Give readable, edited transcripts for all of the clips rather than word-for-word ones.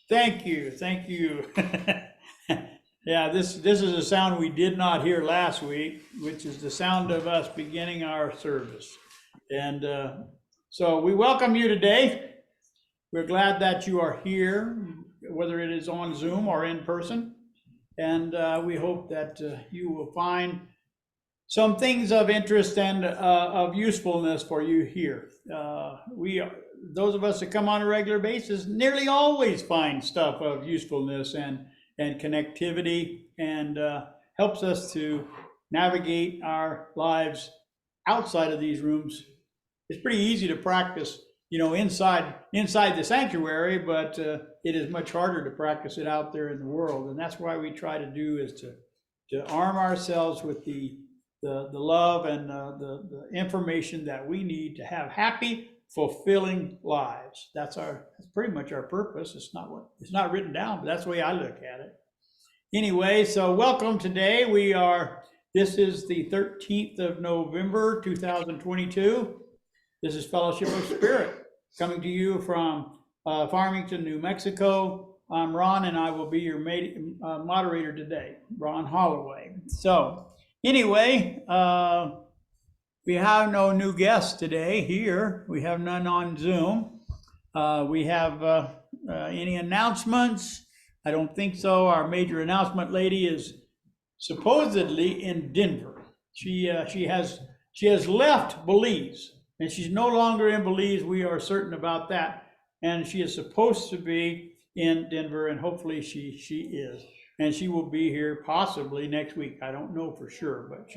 Thank you, thank you. Yeah, this is a sound we did not hear last week, which is the sound of us beginning our service. And so we welcome you today. We're glad that you are here, whether it is on Zoom or in person. And we hope that you will find some things of interest and of usefulness for you here. Those of us that come on a regular basis nearly always find stuff of usefulness and connectivity, and helps us to navigate our lives outside of these rooms. It's pretty easy to practice, inside the sanctuary, but it is much harder to practice it out there in the world. And that's why we try to do is to arm ourselves with the love and the information that we need to have happy, fulfilling lives. That's pretty much our purpose. It's not written down, but that's the way I look at it. Anyway, so welcome today. This is the 13th of November, 2022. This is Fellowship of Spirit coming to you from Farmington, New Mexico. I'm Ron, and I will be your moderator today, Ron Holloway. So anyway, we have no new guests today here. We have none on Zoom. We have any announcements? I don't think so. Our major announcement lady is supposedly in Denver. She has left Belize, and she's no longer in Belize. We are certain about that. And she is supposed to be in Denver, and hopefully she is. And she will be here possibly next week. I don't know for sure, but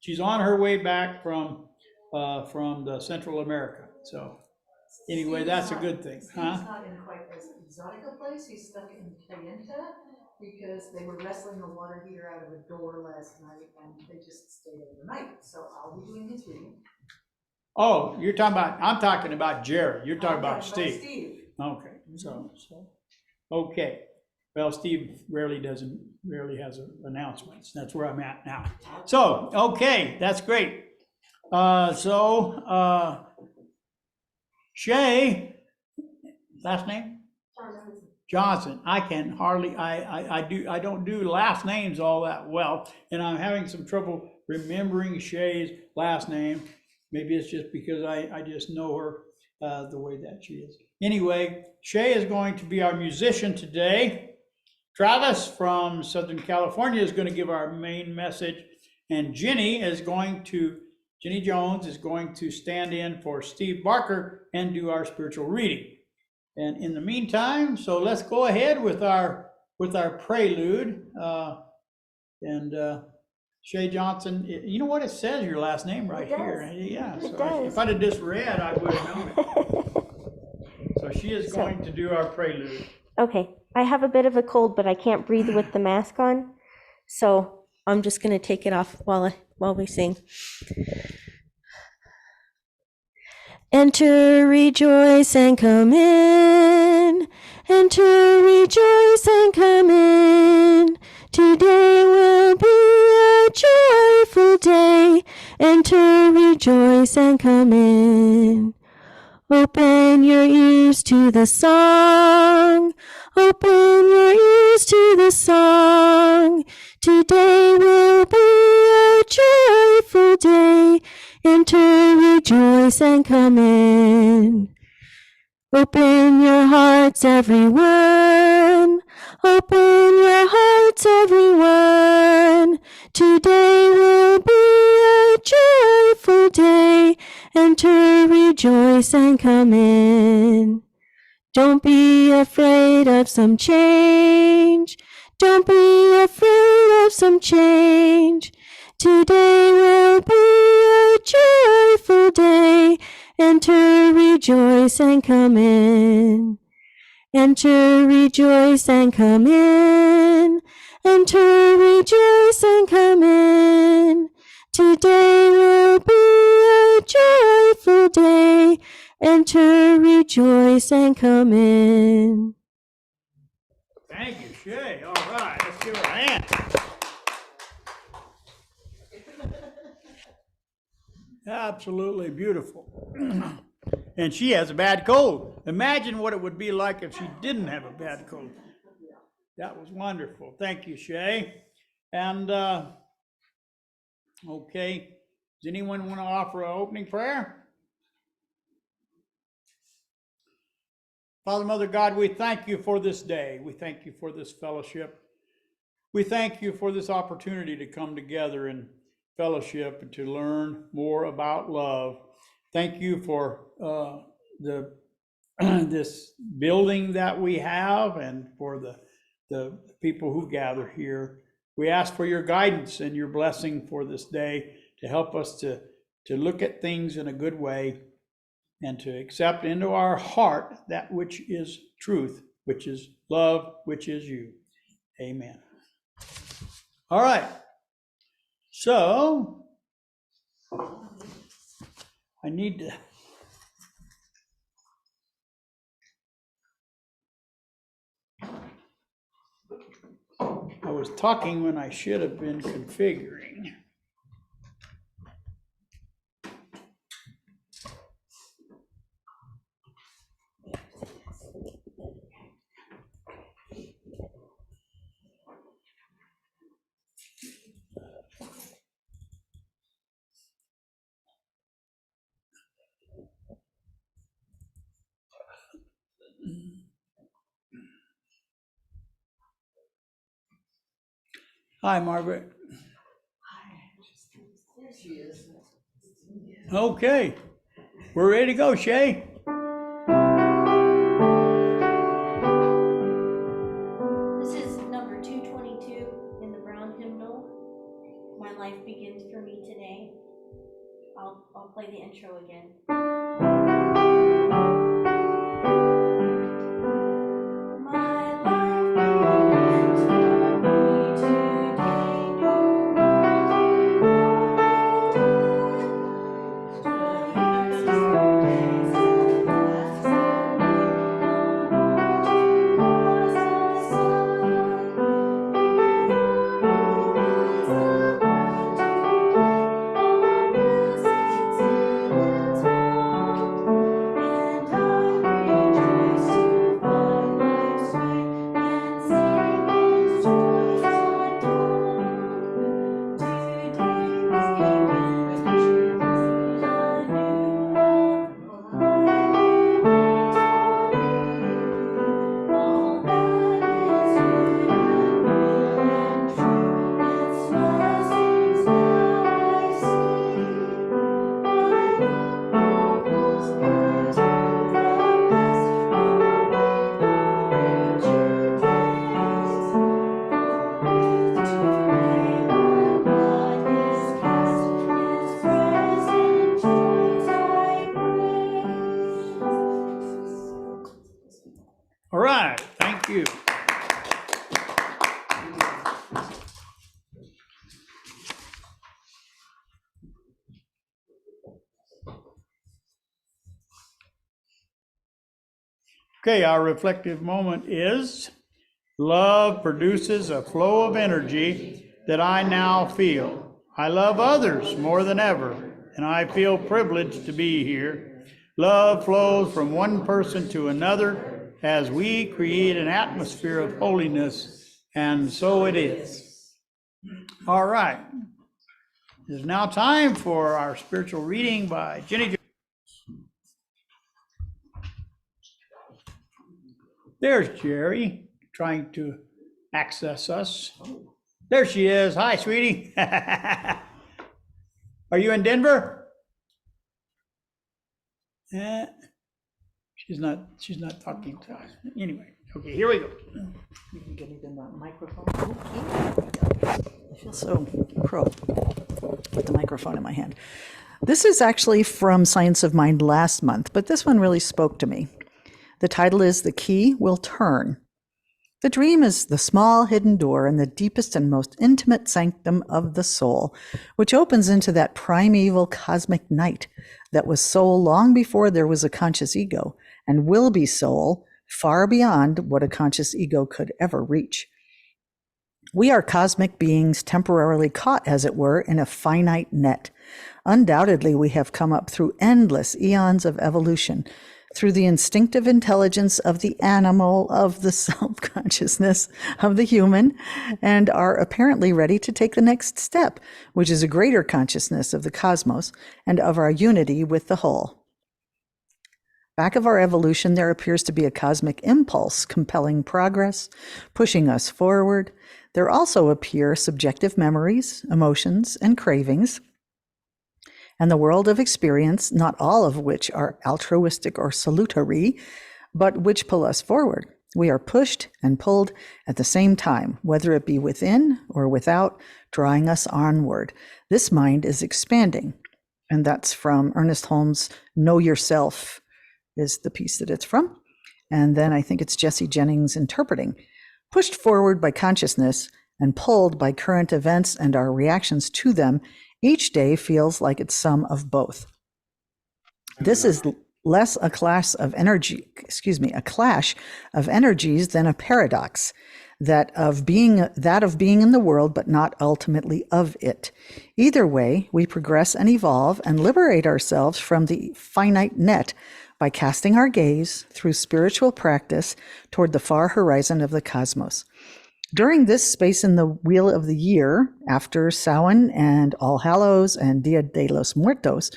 she's on her way back from the Central America. So anyway, that's a good thing, huh? He's not in quite as exotic a place. He's stuck in Kayenta because they were wrestling a water heater out of a door last night, and they just stayed overnight. So I'll be doing his reading. Oh, I'm talking about Jerry. You're talking about Steve. Steve. Okay, so, okay. Well, Steve rarely has announcements. That's where I'm at now. So, okay, that's great. Shay, last name? Johnson. I can hardly, I don't do last names all that well, and I'm having some trouble remembering Shay's last name. Maybe it's just because I just know her the way that she is. Anyway, Shay is going to be our musician today. Travis from Southern California is going to give our main message, and Jenny Jones is going to stand in for Steve Barker and do our spiritual reading. And in the meantime, so let's go ahead with our prelude. Shay Johnson, you know what, it says your last name right here. Yeah, so if I'd have just read, I would have known it. So she is going to do our prelude. Okay, I have a bit of a cold, but I can't breathe with the mask on, so I'm just going to take it off while we sing. Enter, rejoice, and come in. Enter, rejoice, and come in. Today will be a joyful day. Enter, rejoice, and come in. Open your ears to the song. Open your ears to the song. Today will be a joyful day. Enter, rejoice, and come in. Open your hearts, everyone. Open your hearts, everyone. Today will be a joyful day. Enter, rejoice, and come in. Don't be afraid of some change. Don't be afraid of some change. Today will be a joyful day. Enter, rejoice, and come in. Enter, rejoice, and come in. Enter, rejoice, and come in. Today will be a joyful day. Enter, rejoice, and come in. Thank you, Shay. All right, let's give her a hand. Absolutely beautiful. And she has a bad cold. Imagine what it would be like if she didn't have a bad cold. That was wonderful. Thank you, Shay. And, okay, does anyone want to offer an opening prayer? Father, Mother God, we thank you for this day. We thank you for this fellowship. We thank you for this opportunity to come together in fellowship and to learn more about love. Thank you for this building that we have and for the people who gather here. We ask for your guidance and your blessing for this day to help us to look at things in a good way and to accept into our heart that which is truth, which is love, which is you. Amen. All right. So I need to I was talking when I should have been configuring. Hi, Margaret. There she is. Okay, we're ready to go, Shay. This is number 222 in the Brown hymnal. My life begins for me today. I'll play the intro again. All right, thank you. Okay, our reflective moment is love produces a flow of energy that I now feel. I love others more than ever, and I feel privileged to be here. Love flows from one person to another as we create an atmosphere of holiness, and so it is. All right. It is now time for our spiritual reading by Jenny. There's Jerry trying to access us. There she is. Hi, sweetie. Are you in Denver? She's not talking to us. Anyway, okay, here we go. You can give me the microphone. I feel so pro with the microphone in my hand. This is actually from Science of Mind last month, but this one really spoke to me. The title is The Key Will Turn. The dream is the small hidden door in the deepest and most intimate sanctum of the soul, which opens into that primeval cosmic night that was soul long before there was a conscious ego, and will be soul far beyond what a conscious ego could ever reach. We are cosmic beings temporarily caught, as it were, in a finite net. Undoubtedly, we have come up through endless eons of evolution, through the instinctive intelligence of the animal, of the self-consciousness of the human, and are apparently ready to take the next step, which is a greater consciousness of the cosmos and of our unity with the whole. Back of our evolution, there appears to be a cosmic impulse compelling progress, pushing us forward. There also appear subjective memories, emotions, and cravings, and the world of experience, not all of which are altruistic or salutary, but which pull us forward. We are pushed and pulled at the same time, whether it be within or without, drawing us onward. This mind is expanding. And that's from Ernest Holmes' Know Yourself is the piece that it's from. And then I think it's Jesse Jennings interpreting. Pushed forward by consciousness and pulled by current events and our reactions to them, each day feels like it's some of both. This is less a clash of energies than a paradox, that of being in the world, but not ultimately of it. Either way, we progress and evolve and liberate ourselves from the finite net by casting our gaze through spiritual practice toward the far horizon of the cosmos. During this space in the wheel of the year, after Samhain and All Hallows and Dia de los Muertos,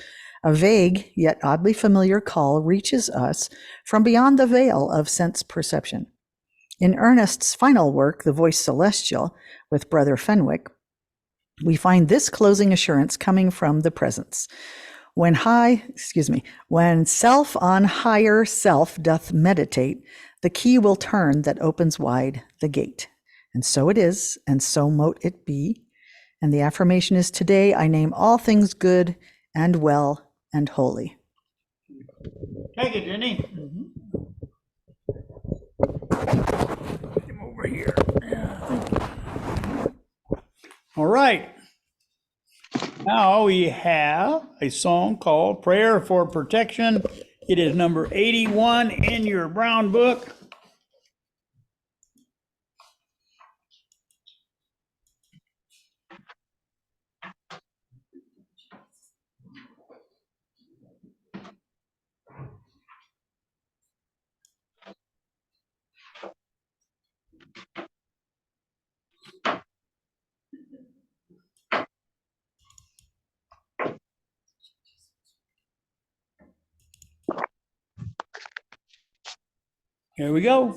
a vague yet oddly familiar call reaches us from beyond the veil of sense perception. In Ernest's final work, The Voice Celestial, with Brother Fenwick, we find this closing assurance coming from the presence. When self on higher self doth meditate, the key will turn that opens wide the gate. And so it is, and so mote it be. And the affirmation is, today I name all things good and well and holy. Take it, Jenny. Put him over here. All right. Now we have a song called Prayer for Protection. It is number 81 in your brown book. Here we go.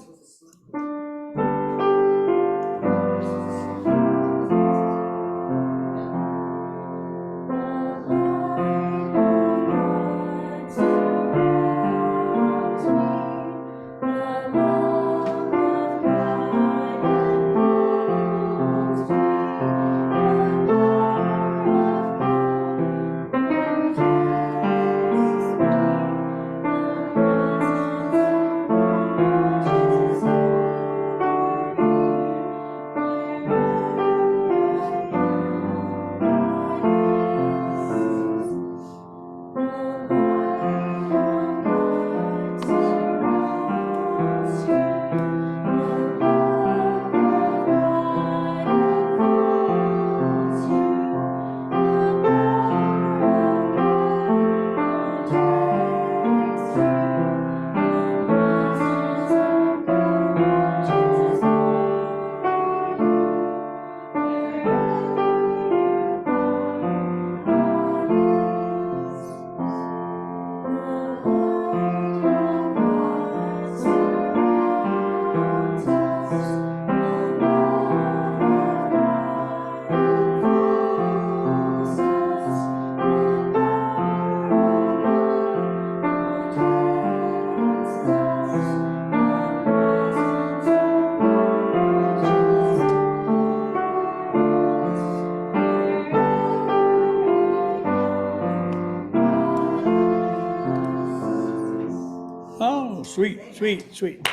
Oh, sweet, sweet, sweet.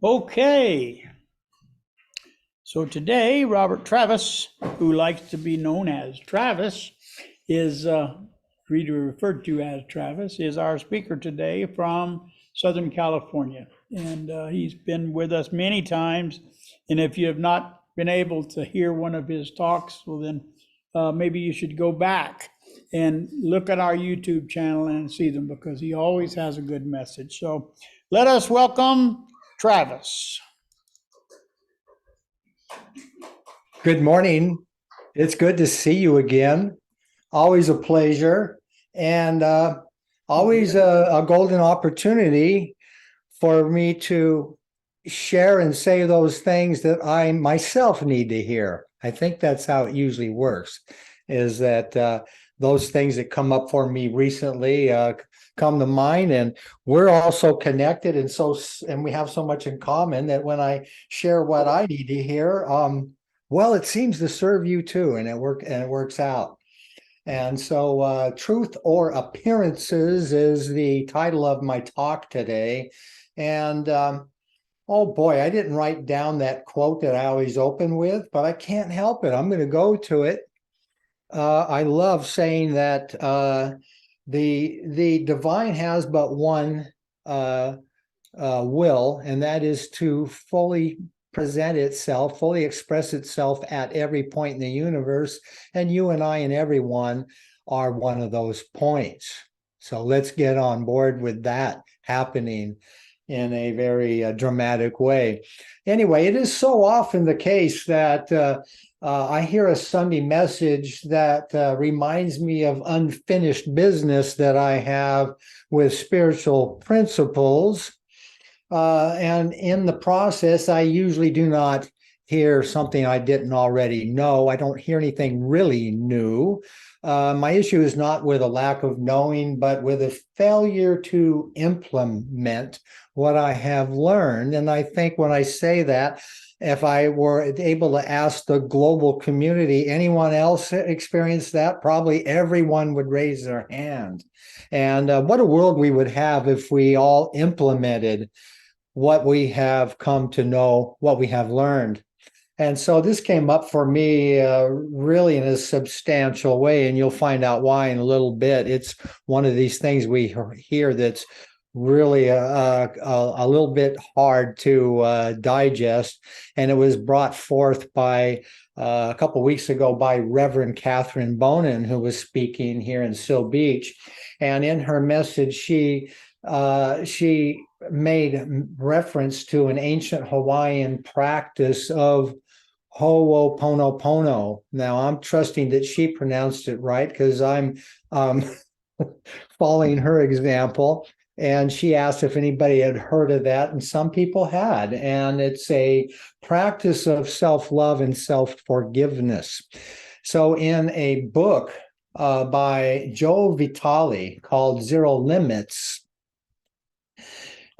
Okay. So today, Robert Travis, who likes to be known as Travis, is referred to as Travis, is our speaker today from Southern California. And he's been with us many times. And if you have not been able to hear one of his talks, well, then maybe you should go back and look at our YouTube channel and see them, because he always has a good message. So let us welcome Travis. Good morning. It's good to see you again. Always a pleasure, and always a golden opportunity for me to share and say those things that I myself need to hear. I think that's how it usually works, is that those things that come up for me recently come to mind, and we're also connected, and we have so much in common that when I share what I need to hear, well, it seems to serve you too, and it works out. And so, Truth or Appearances is the title of my talk today. And oh boy, I didn't write down that quote that I always open with, but I can't help it. I'm going to go to it. I love saying that the divine has but one will, and that is to fully present itself, fully express itself at every point in the universe. And you and I and everyone are one of those points. So let's get on board with that happening in a very dramatic way. Anyway, it is so often the case that I hear a Sunday message that reminds me of unfinished business that I have with spiritual principles. And in the process, I usually do not hear something I didn't already know. I don't hear anything really new. My issue is not with a lack of knowing, but with a failure to implement what I have learned. And I think when I say that, if I were able to ask the global community, anyone else experience that? Probably everyone would raise their hand. And what a world we would have if we all implemented what we have come to know, what we have learned. And so this came up for me really in a substantial way, and you'll find out why in a little bit. It's one of these things we hear that's really a little bit hard to digest, and it was brought forth by a couple of weeks ago by Reverend Catherine Bonin, who was speaking here in Seal Beach. And in her message, she made reference to an ancient Hawaiian practice of Ho'oponopono. Now, I'm trusting that she pronounced it right, because I'm following her example. And she asked if anybody had heard of that, and some people had. And it's a practice of self-love and self-forgiveness. So in a book by Joe Vitale called Zero Limits,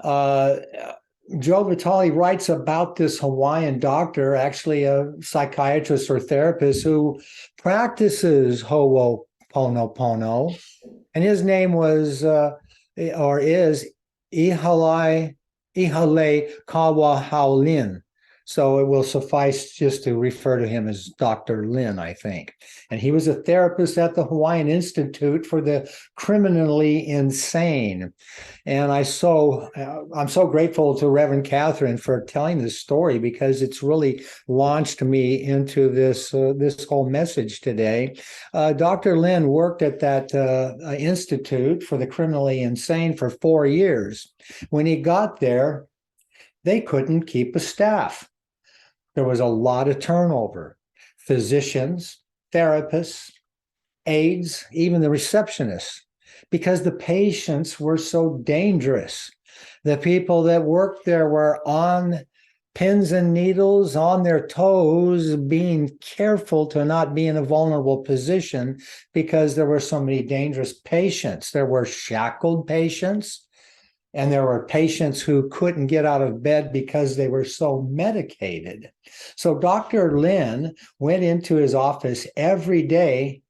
Joe Vitale writes about this Hawaiian doctor, actually a psychiatrist or therapist, who practices Ho'oponopono, and his name was or is Ihale Kawa Haolin. So it will suffice just to refer to him as Dr. Lin, I think. And he was a therapist at the Hawaiian Institute for the Criminally Insane. And I'm so grateful to Reverend Catherine for telling this story, because it's really launched me into this whole message today. Dr. Lin worked at that Institute for the Criminally Insane for 4 years. When he got there, they couldn't keep a staff. There was a lot of turnover. Physicians, therapists, aides, even the receptionists, because the patients were so dangerous. The people that worked there were on pins and needles, on their toes, being careful to not be in a vulnerable position, because there were so many dangerous patients. There were shackled patients, and there were patients who couldn't get out of bed because they were so medicated. So Dr. Lin went into his office every day,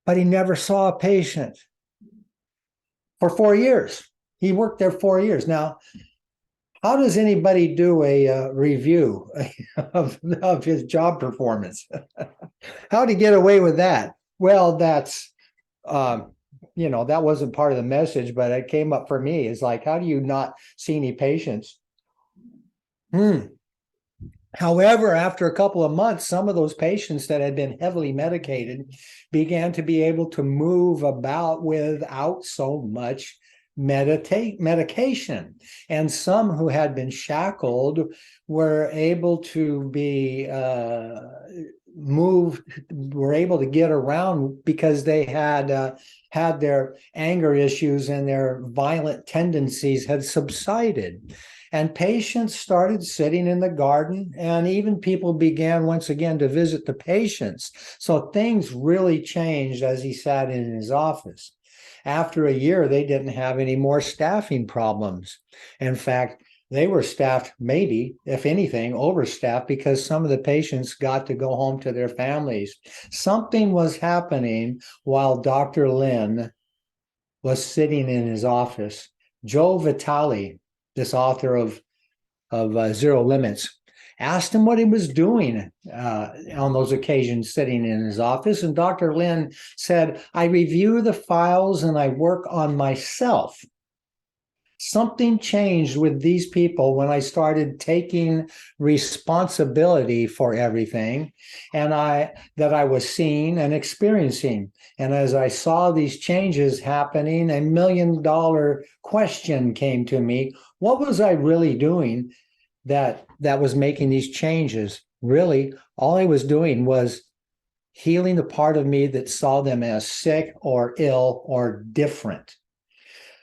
but he never saw a patient for 4 years. He worked there 4 years. Now, how does anybody do a review of his job performance? How did he get away with that? Well, that's that wasn't part of the message, but it came up for me. It's like, how do you not see any patients? However, after a couple of months, some of those patients that had been heavily medicated began to be able to move about without so much medication. And some who had been shackled were able to be moved, were able to get around because they had had their anger issues and their violent tendencies had subsided. And patients started sitting in the garden, and even people began once again to visit the patients. So things really changed as he sat in his office. After a year, they didn't have any more staffing problems. In fact, they were staffed, maybe, if anything, overstaffed, because some of the patients got to go home to their families. Something was happening while Dr. Lin was sitting in his office. Joe Vitale, this author of Zero Limits, asked him what he was doing on those occasions sitting in his office. And Dr. Lin said, I review the files and I work on myself. Something changed with these people when I started taking responsibility for everything and that I was seeing and experiencing. And as I saw these changes happening, $1 million question came to me. What was I really doing that was making these changes? Really, all I was doing was healing the part of me that saw them as sick or ill or different.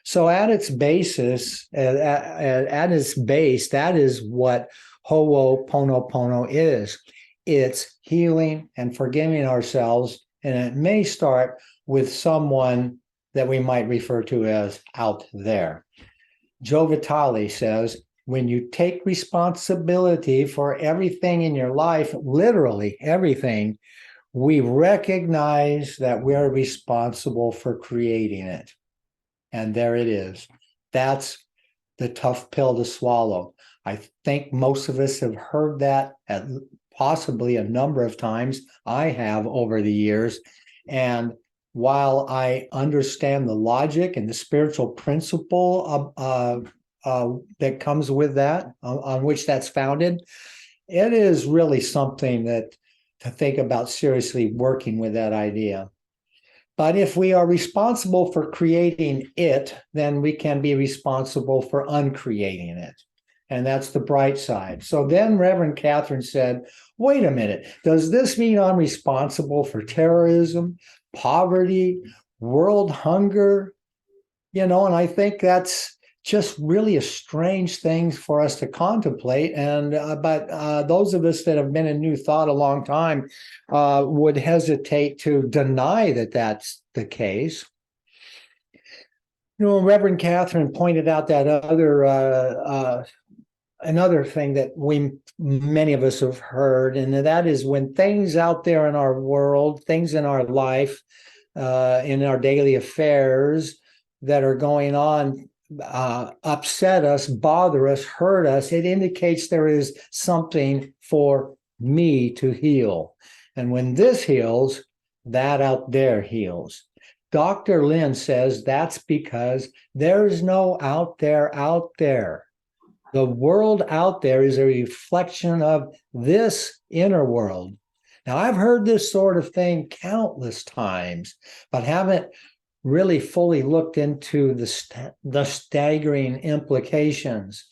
So at its basis, at its base, that is what Ho'oponopono is. It's healing and forgiving ourselves, and it may start with someone that we might refer to as out there. Joe Vitale says, when you take responsibility for everything in your life, literally everything, we recognize that we're responsible for creating it. And there it is. That's the tough pill to swallow. I think most of us have heard that at possibly a number of times. I have over the years. And while I understand the logic and the spiritual principle that comes with that, on which that's founded, it is really something that to think about seriously working with that idea. But if we are responsible for creating it, then we can be responsible for uncreating it. And that's the bright side. So then Reverend Catherine said, wait a minute, does this mean I'm responsible for terrorism, poverty, world hunger? And I think that's just really a strange thing for us to contemplate. And but those of us that have been in New Thought a long time would hesitate to deny that that's the case. Reverend Catherine pointed out that another thing that many of us have heard, and that is when things out there in our world, things in our life, in our daily affairs that are going on, upset us, bother us, hurt us, it indicates there is something for me to heal. And when this heals, that out there heals. Dr. Lin says that's because there's no out there out there. The world out there is a reflection of this inner world. Now, I've heard this sort of thing countless times, but haven't really fully looked into the staggering implications.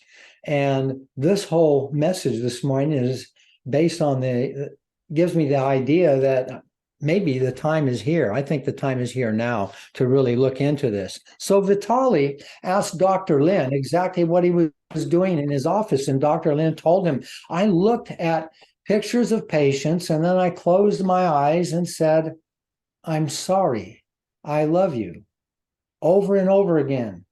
And this whole message this morning is based on gives me the idea that maybe the time is here. I think the time is here now to really look into this. So Vitale asked Dr. Lin exactly what he was doing in his office. And Dr. Lin told him, I looked at pictures of patients and then I closed my eyes and said, I'm sorry. I love you, over and over again.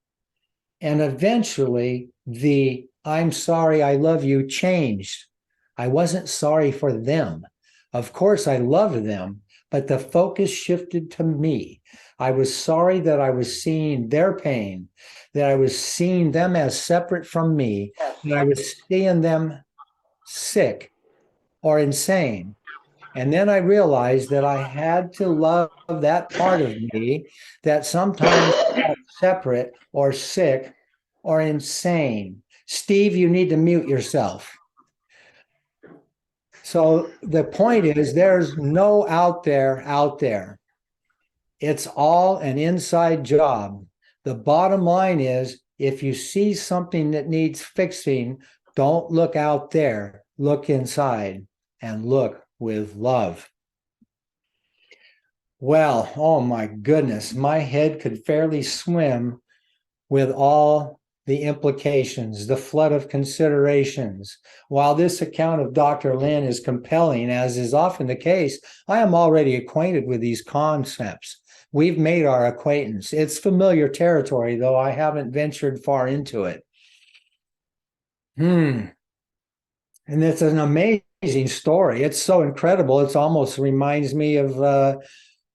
And eventually the I'm sorry, I love you changed. I wasn't sorry for them. Of course, I loved them, but the focus shifted to me. I was sorry that I was seeing their pain, that I was seeing them as separate from me, that I was seeing them sick or insane. And then I realized that I had to love that part of me that sometimes felt separate or sick or insane. Steve, you need to mute yourself. So the point is, there's no out there. It's all an inside job. The bottom line is, if you see something that needs fixing, don't look out there, look inside and look with love. Well, oh my goodness, my head could fairly swim with all the implications, the flood of considerations. While this account of Dr. Lin is compelling, as is often the case, I am already acquainted with these concepts. We've made our acquaintance. It's familiar territory, though I haven't ventured far into it. And it's an amazing story. It's so incredible. It almost reminds me of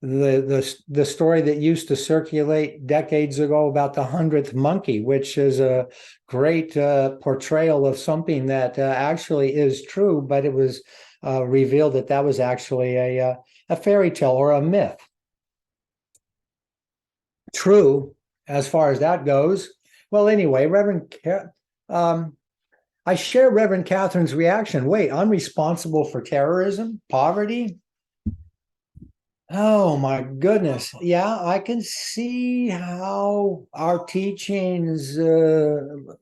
the story that used to circulate decades ago about the 100th monkey, which is a great portrayal of something that actually is true, but it was revealed that that was actually a fairy tale or a myth. True, as far as that goes. Well, anyway, I share Reverend Catherine's reaction. Wait, I'm responsible for terrorism, poverty? Oh my goodness. Yeah, I can see how our teachings lead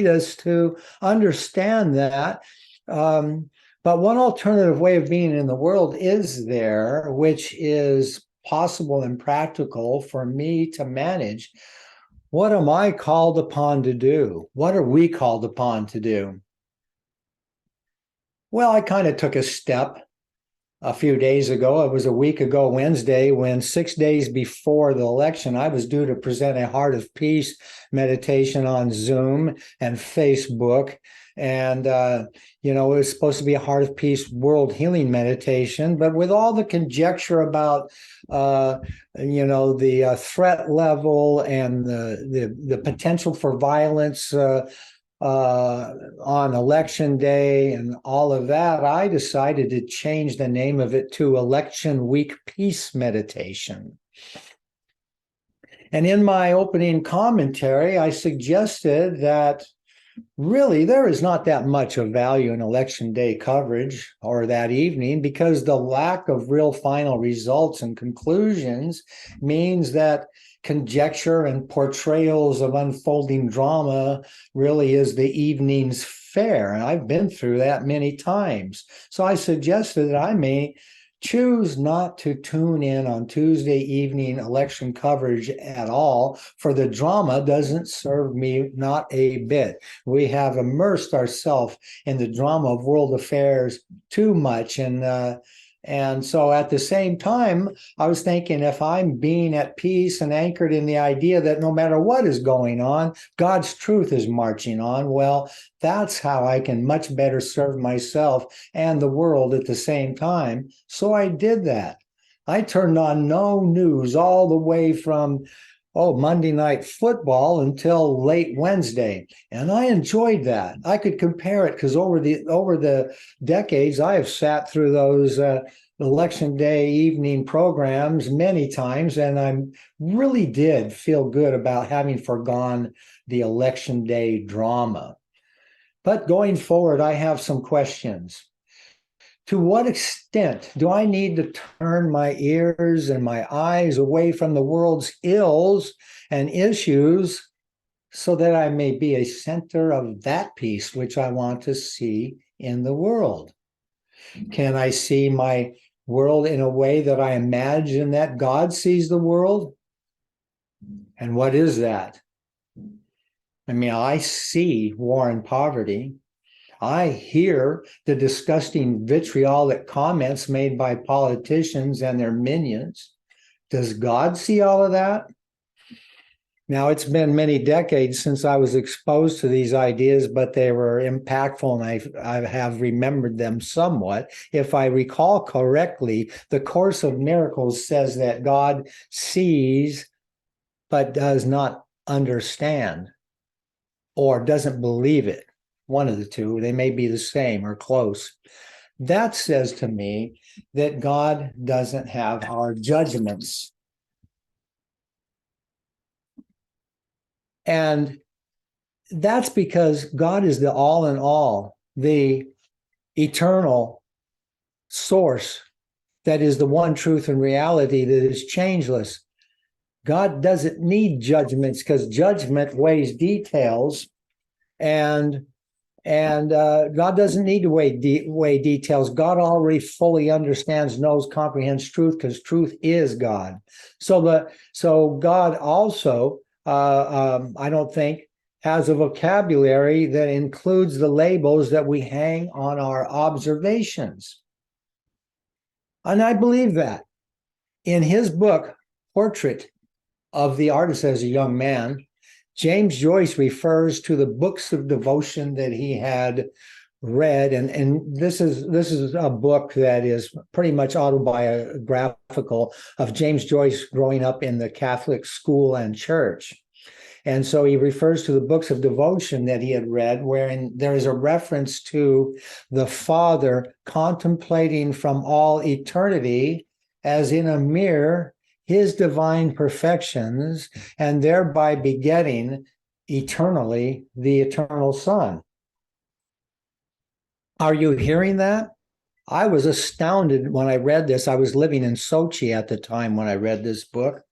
us to understand that. But one alternative way of being in the world is there, which is possible and practical for me to manage. What am I called upon to do? What are we called upon to do? Well, I kind of took a step a few days ago. It was a week ago Wednesday, when 6 days before the election, I was due to present a Heart of Peace meditation on Zoom and Facebook. And, it was supposed to be a Heart of Peace world healing meditation. But with all the conjecture about, the threat level and the potential for violence on election day and all of that, I decided to change the name of it to Election Week Peace Meditation. And in my opening commentary, I suggested that really there is not that much of value in election day coverage or that evening, because the lack of real final results and conclusions means that conjecture and portrayals of unfolding drama really is the evening's fare. And I've been through that many times. So I suggested that I may choose not to tune in on Tuesday evening election coverage at all, for the drama doesn't serve me not a bit. We have immersed ourselves in the drama of world affairs too much. And so at the same time, I was thinking, if I'm being at peace and anchored in the idea that no matter what is going on, God's truth is marching on, well, that's how I can much better serve myself and the world at the same time. So I did that. I turned on no news all the way from Monday Night Football until late Wednesday. And I enjoyed that. I could compare it because over the decades, I have sat through those election day evening programs many times, and I really did feel good about having forgone the election day drama. But going forward, I have some questions. To what extent do I need to turn my ears and my eyes away from the world's ills and issues so that I may be a center of that peace which I want to see in the world? Can I see my world in a way that I imagine that God sees the world? And what is that? I mean, I see war and poverty. I hear the disgusting vitriolic comments made by politicians and their minions. Does God see all of that? Now, it's been many decades since I was exposed to these ideas, but they were impactful, and I have remembered them somewhat. If I recall correctly, the Course of Miracles says that God sees but does not understand, or doesn't believe it. One of the two. They may be the same or close. that says to me that God doesn't have our judgments. And that's because God is the all in all, the eternal source that is the one truth and reality that is changeless. God doesn't need judgments because judgment weighs details, and God doesn't need to weigh details. God already fully understands, knows, comprehends truth because truth is God. So God also, I don't think, has a vocabulary that includes the labels that we hang on our observations. And I believe that. In his book, Portrait of the Artist as a Young Man, James Joyce refers to the books of devotion that he had read, and this is a book that is pretty much autobiographical of James Joyce growing up in the Catholic school and church. And so he refers to the books of devotion that he had read, wherein there is a reference to the Father contemplating from all eternity as in a mirror his divine perfections, and thereby begetting eternally the eternal Son. Are you hearing that? I was astounded when I read this. I was living in Sochi at the time when I read this book.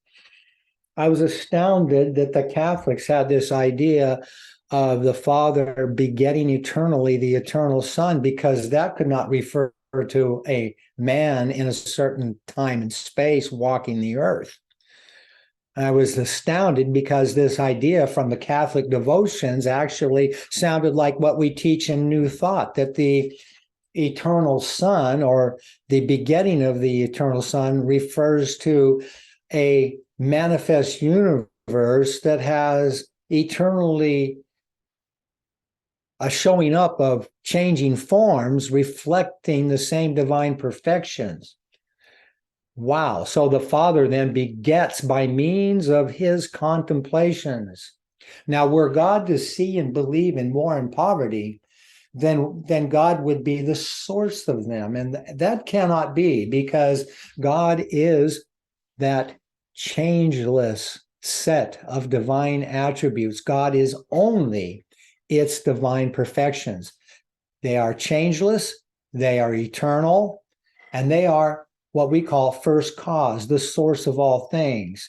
I was astounded that the Catholics had this idea of the Father begetting eternally the eternal Son, because that could not refer to a man in a certain time and space walking the earth. I was astounded because this idea from the Catholic devotions actually sounded like what we teach in New Thought, that the eternal Son, or the begetting of the eternal Son, refers to a manifest universe that has eternally a showing up of changing forms reflecting the same divine perfections. Wow. So the Father then begets by means of his contemplations. Now, were God to see and believe in war and poverty, then God would be the source of them. And that cannot be, because God is that changeless set of divine attributes. God is only its divine perfections. They are changeless, they are eternal, and they are what we call first cause, the source of all things.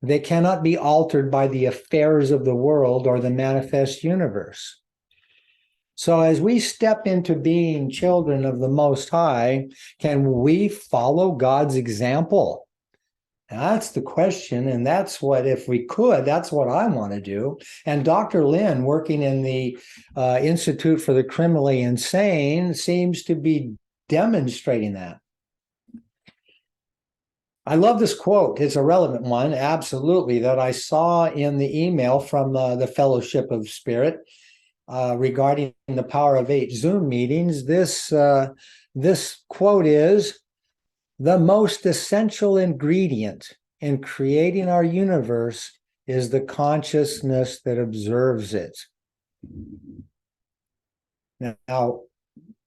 They cannot be altered by the affairs of the world or the manifest universe. So as we step into being children of the Most High, can we follow God's example? That's the question, and that's what, if we could, that's what I want to do. And Dr. Lin, working in the Institute for the Criminally Insane, seems to be demonstrating that. I love this quote. It's a relevant one, absolutely, that I saw in the email from the Fellowship of Spirit regarding the Power of 8 Zoom meetings. This quote is, "The most essential ingredient in creating our universe is the consciousness that observes it." Now,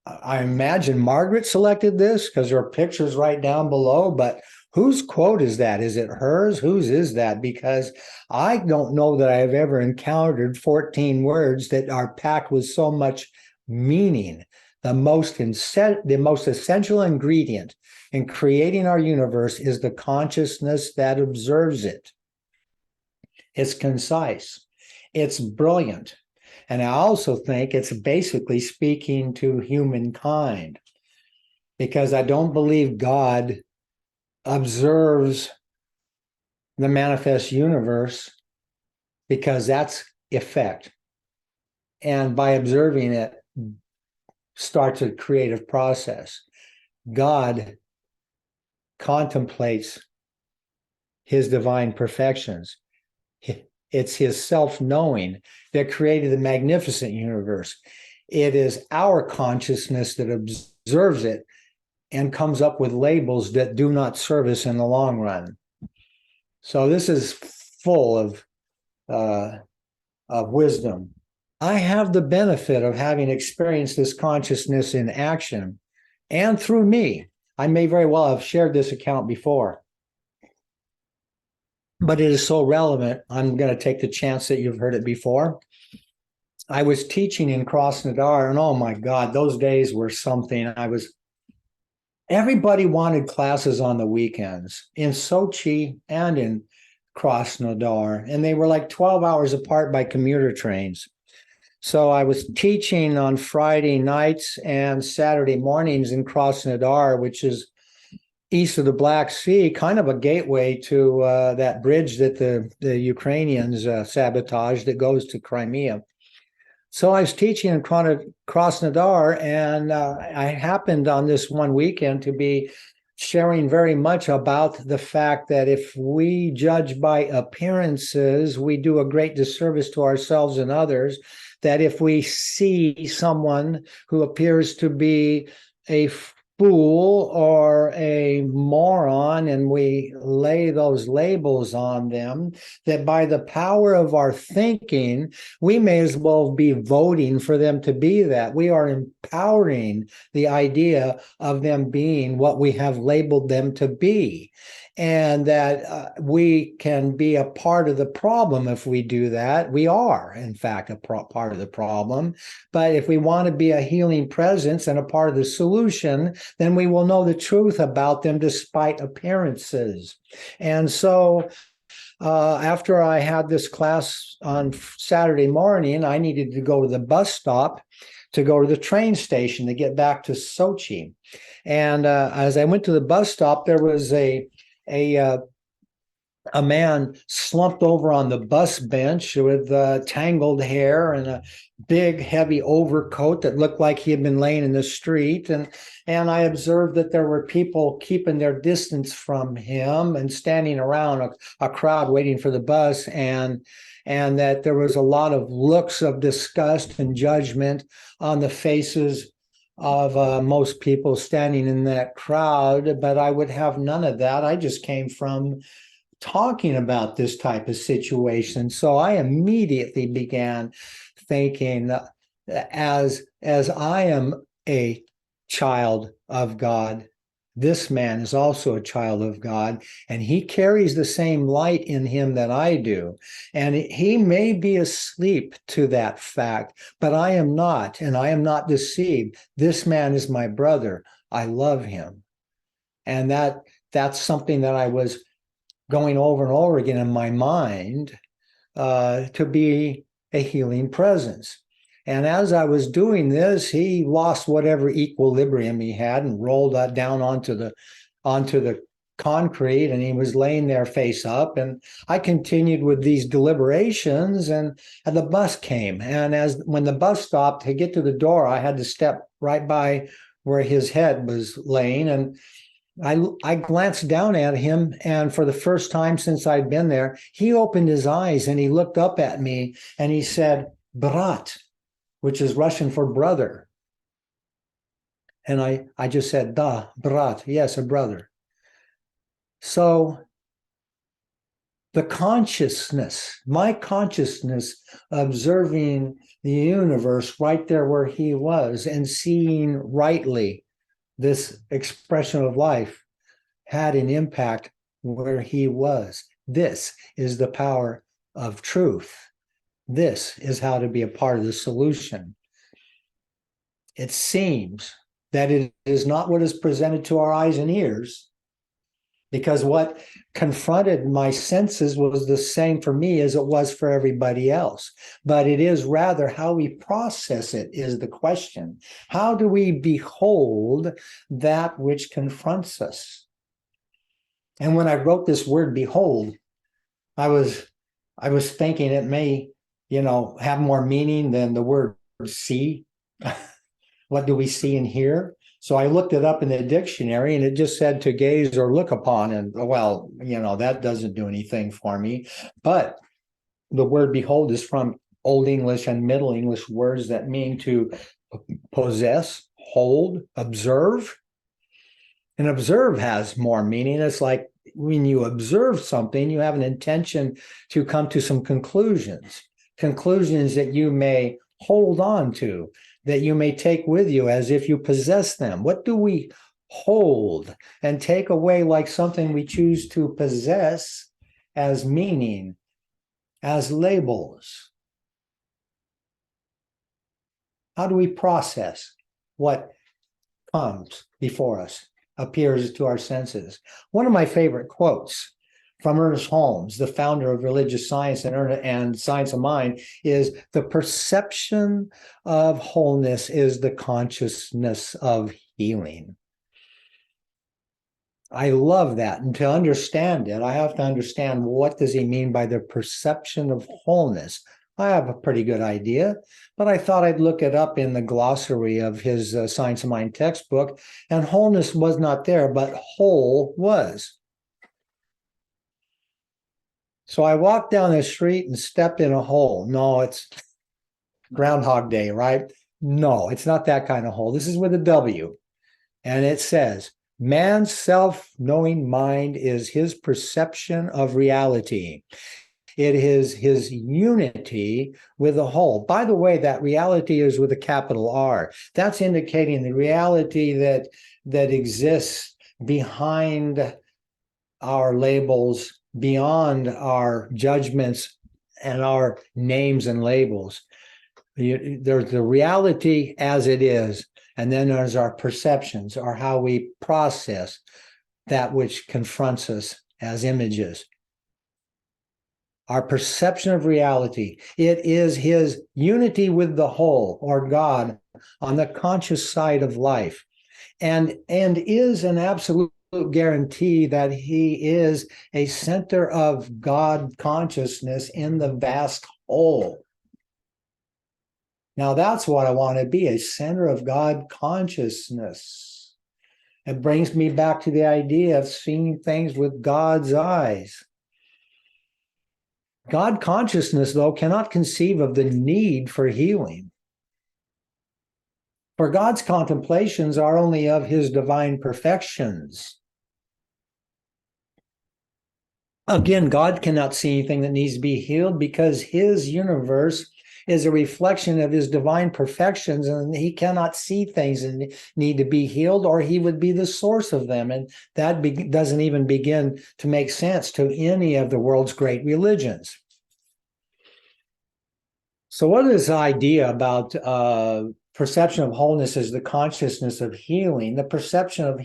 I imagine Margaret selected this because her picture's right down below, but whose quote is that? Is it hers? Whose is that? Because I don't know that I've ever encountered 14 words that are packed with so much meaning. The most essential ingredient in creating our universe is the consciousness that observes it. It's concise. It's brilliant. And I also think it's basically speaking to humankind, because I don't believe God observes the manifest universe, because that's effect. And by observing it starts a creative process. God contemplates his divine perfections. It's his self-knowing that created the magnificent universe. It is our consciousness that observes it and comes up with labels that do not serve us in the long run. So this is full of wisdom. I have the benefit of having experienced this consciousness in action and through me. I may very well have shared this account before, but it is so relevant. I'm going to take the chance that you've heard it before. I was teaching in Krasnodar, and oh my God, those days were something. Everybody wanted classes on the weekends in Sochi and in Krasnodar, and they were like 12 hours apart by commuter trains. So I was teaching on Friday nights and Saturday mornings in Krasnodar, which is east of the Black Sea, kind of a gateway to that bridge that the Ukrainians sabotaged that goes to Crimea. So I was teaching in Krasnodar, and I happened on this one weekend to be sharing very much about the fact that if we judge by appearances, we do a great disservice to ourselves and others. That if we see someone who appears to be a fool or a moron and we lay those labels on them, that by the power of our thinking, we may as well be voting for them to be that. We are empowering the idea of them being what we have labeled them to be. And that we can be a part of the problem if we do that. We are, in fact, a part of the problem. But if we want to be a healing presence and a part of the solution, then we will know the truth about them despite appearances. And so after I had this class on Saturday morning, I needed to go to the bus stop to go to the train station to get back to Sochi. And as I went to the bus stop, there was a man slumped over on the bus bench with tangled hair and a big, heavy overcoat that looked like he had been laying in the street. And I observed that there were people keeping their distance from him and standing around a crowd waiting for the bus, and that there was a lot of looks of disgust and judgment on the faces of most people standing in that crowd. But I would have none of that. I just came from talking about this type of situation. So I immediately began thinking, as I am a child of God, this man is also a child of God, and he carries the same light in him that I do. And he may be asleep to that fact, but I am not, and I am not deceived. This man is my brother. I love him. And that's something that I was going over and over again in my mind to be a healing presence. And as I was doing this, he lost whatever equilibrium he had and rolled down onto the concrete, and he was laying there face up. And I continued with these deliberations, and the bus came. And when the bus stopped, to get to the door, I had to step right by where his head was laying. And I glanced down at him, and for the first time since I'd been there, he opened his eyes and he looked up at me and he said, "Brat," which is Russian for brother. And I just said, "Da, brat," yes, a brother. So the consciousness, my consciousness, observing the universe right there where he was and seeing rightly this expression of life, had an impact where he was. This is the power of truth. This is how to be a part of the solution. It seems that it is not what is presented to our eyes and ears, because what confronted my senses was the same for me as it was for everybody else. But it is rather how we process it is the question. How do we behold that which confronts us? And when I wrote this word "behold," I was thinking it may, have more meaning than the word "see." What do we see and hear? So I looked it up in the dictionary, and it just said to gaze or look upon. And well, that doesn't do anything for me. But the word "behold" is from Old English and Middle English words that mean to possess, hold, observe. And observe has more meaning. It's like when you observe something, you have an intention to come to some conclusions that you may hold on to, that you may take with you as if you possess them? What do we hold and take away like something we choose to possess as meaning, as labels? How do we process what comes before us, appears to our senses? One of my favorite quotes from Ernest Holmes, the founder of religious science and Science of Mind, is the perception of wholeness is the consciousness of healing. I love that. And to understand it, I have to understand, what does he mean by the perception of wholeness? I have a pretty good idea, but I thought I'd look it up in the glossary of his Science of Mind textbook, and wholeness was not there, but whole was. So I walked down the street and stepped in a hole. No, it's Groundhog Day, right? No, it's not that kind of hole. This is with a W. And it says, man's self-knowing mind is his perception of reality. It is his unity with the whole. By the way, that reality is with a capital R. That's indicating the reality that exists behind our labels, beyond our judgments and our names and labels. There's the reality as it is, and then there's our perceptions, or how we process that which confronts us as images. Our perception of reality, it is his unity with the whole, or God, on the conscious side of life, and is an absolute guarantee that he is a center of God consciousness in the vast whole. Now that's what I want to be, a center of God consciousness. It brings me back to the idea of seeing things with God's eyes. God consciousness, though, cannot conceive of the need for healing. For God's contemplations are only of his divine perfections. Again, God cannot see anything that needs to be healed, because his universe is a reflection of his divine perfections, and he cannot see things that need to be healed, or he would be the source of them. And that doesn't even begin to make sense to any of the world's great religions. So what is this idea about perception of wholeness as the consciousness of healing? The perception of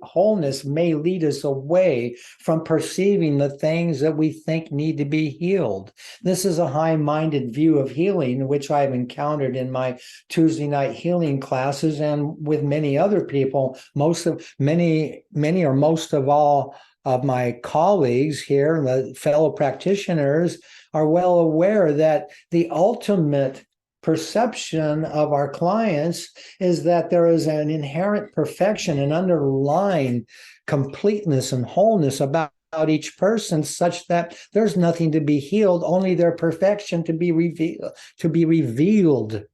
wholeness may lead us away from perceiving the things that we think need to be healed. This is a high-minded view of healing, which I've encountered in my Tuesday night healing classes, and with many other people. Many or most of all of my colleagues here, the fellow practitioners, are well aware that the ultimate perception of our clients is that there is an inherent perfection, an underlying completeness and wholeness about each person, such that there's nothing to be healed, only their perfection to be revealed.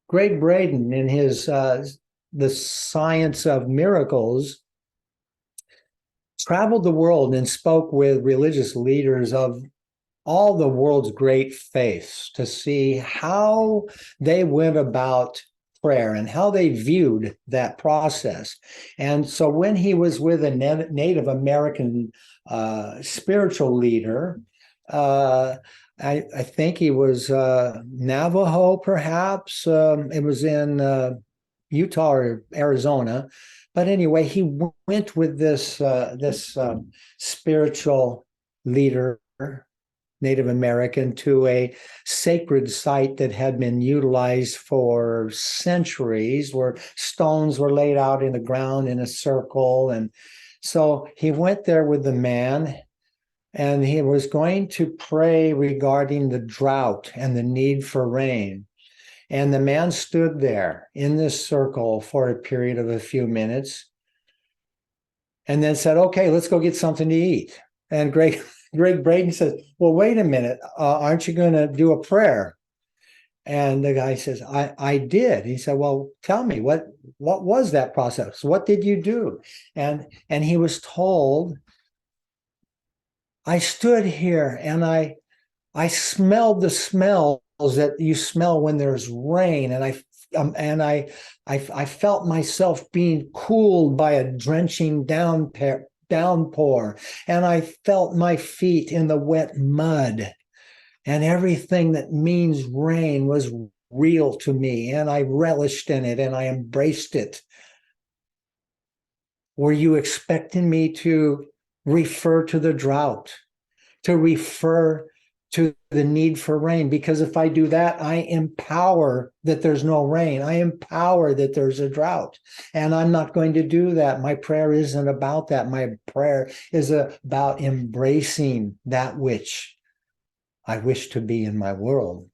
Greg Braden, in his The Science of Miracles, traveled the world and spoke with religious leaders of all the world's great faiths to see how they went about prayer and how they viewed that process. And so when he was with a Native American spiritual leader, I think he was Navajo, perhaps. It was in Utah or Arizona. But anyway, he went with this spiritual leader, Native American, to a sacred site that had been utilized for centuries, where stones were laid out in the ground in a circle. And so he went there with the man, and he was going to pray regarding the drought and the need for rain. And the man stood there in this circle for a period of a few minutes, and then said, "Okay, let's go get something to eat." And Greg Braden says, "Well, wait a minute, aren't you going to do a prayer?" And the guy says, I did. He said, "Well, tell me, what was that process? What did you do?" And he was told, "I stood here and I smelled the smell that you smell when there's rain, and I felt myself being cooled by a drenching downpour, and I felt my feet in the wet mud, and everything that means rain was real to me, and I relished in it and I embraced it. Were you expecting me to refer to the drought, to refer to the need for rain? Because if I do that, I empower that there's no rain. I empower that there's a drought. And I'm not going to do that. My prayer isn't about that. My prayer is about embracing that which I wish to be in my world.